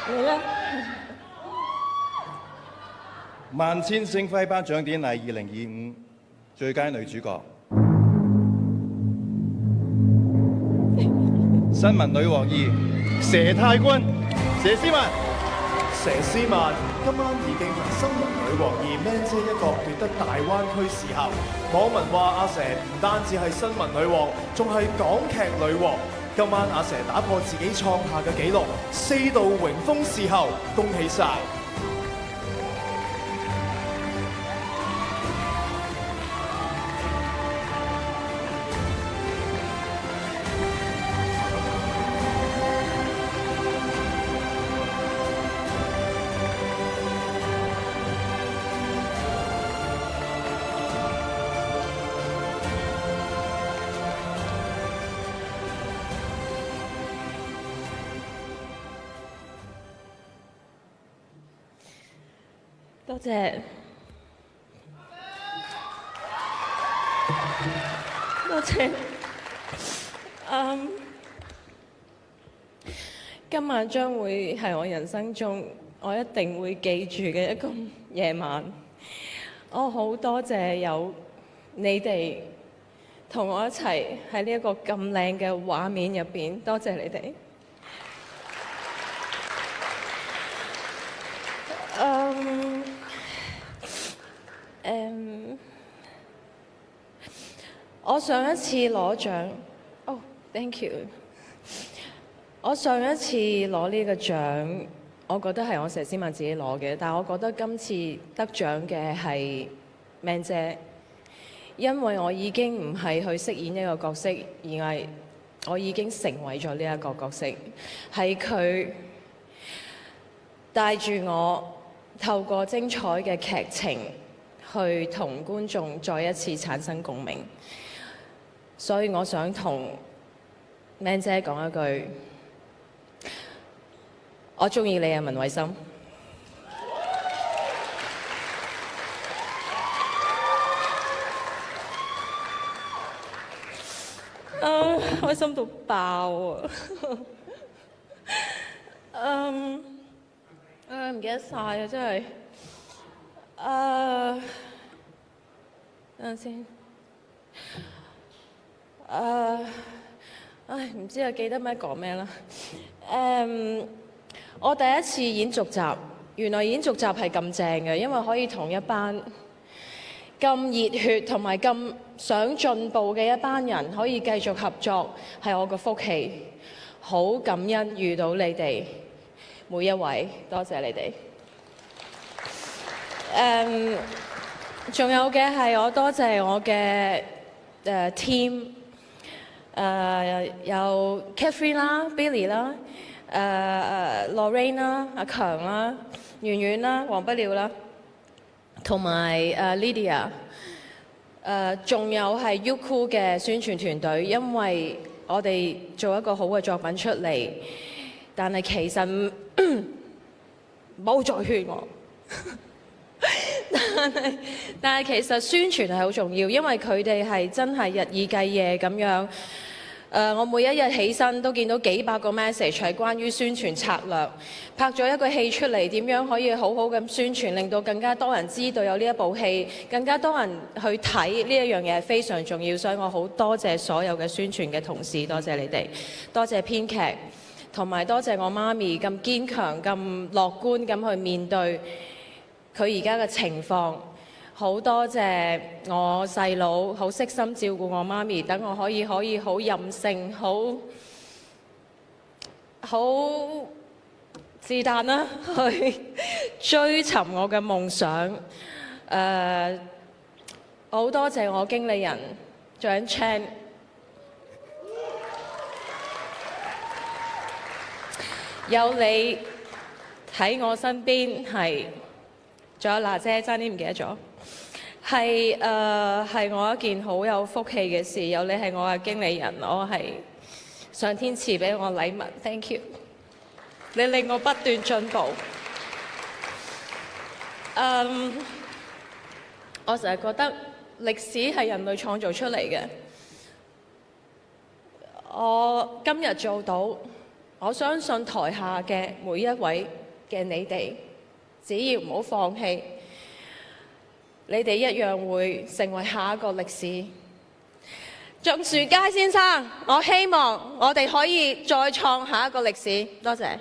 你咧？萬千星輝頒獎典禮2025最佳女主角，新聞女王2佘太君、佘詩曼。佘詩曼今晚已經同新聞女王2 Man 姐一角奪得大灣區視后。網民話阿佘唔單止係新聞女王，仲係港劇女王。今晚阿佘打破自己創下嘅紀錄，4度榮封視后，恭喜晒！多謝，多謝。今晚將會係我人生中我一定會記住嘅一個夜晚。我好多謝有你哋同我一齊喺呢一個咁靚嘅畫面入邊，多謝你哋。我上一次攞獎，thank you。我上一次攞呢個獎，我覺得係我佘詩曼自己攞嘅，但係我覺得今次得獎嘅係 Man 姐，因為我已經唔係去飾演一個角色，而係我已經成為咗呢一個角色，係佢帶住我透過精彩嘅劇情去同觀眾再一次產生共鳴，所以我想同 Man 姐講一句，我鍾意你啊，文慧心。開心到爆啊！唔記得晒啊，真係。等陣先。唔知啊，記得咩講咩啦。我第一次演續集，原來演續集係咁正嘅，因為可以同一班咁熱血同埋咁想進步嘅一班人可以繼續合作，係我個福氣。好感恩遇到你哋每一位，多謝你哋。仲有嘅係我多謝我嘅team，有 Catherine 啦、Billy 啦、Lorraine 啦、阿強啦、圓圓啦、黃不了啦，同埋Lydia，仲有係 Youku 嘅宣傳團隊，因為我哋做一個好嘅作品出嚟，但係其實唔好再勸我。但係其實宣傳係好重要，因為佢哋係真係日以繼夜咁樣。我每一日起身都見到幾百個 message 係關於宣傳策略，拍咗一個戲出嚟，點樣可以好好咁宣傳，令到更加多人知道有呢一部戲，更加多人去睇呢一樣嘢係非常重要。所以我好多謝所有嘅宣傳嘅同事，多謝你哋，多謝編劇，同埋多謝我媽咪咁堅強、咁樂觀咁去面對佢而家嘅情況。好多謝我細佬，好悉心照顧我媽咪，等我可以好任性，好是但啦，去追尋我嘅夢想。好多謝我經理人蔣 Chan， 有你喺我身邊，係仲有娜姐，爭啲唔記得咗。係我一件好有福氣嘅事，有你係我嘅經理人，我係上天賜俾我禮物 ，thank you。你令我不斷進步。我成日覺得歷史係人類創造出嚟嘅。我今日做到，我相信台下嘅每一位嘅你哋，只要唔好放棄，你哋一樣會成為下一個歷史。鄭樹佳先生，我希望我哋可以再創下一個歷史。多謝。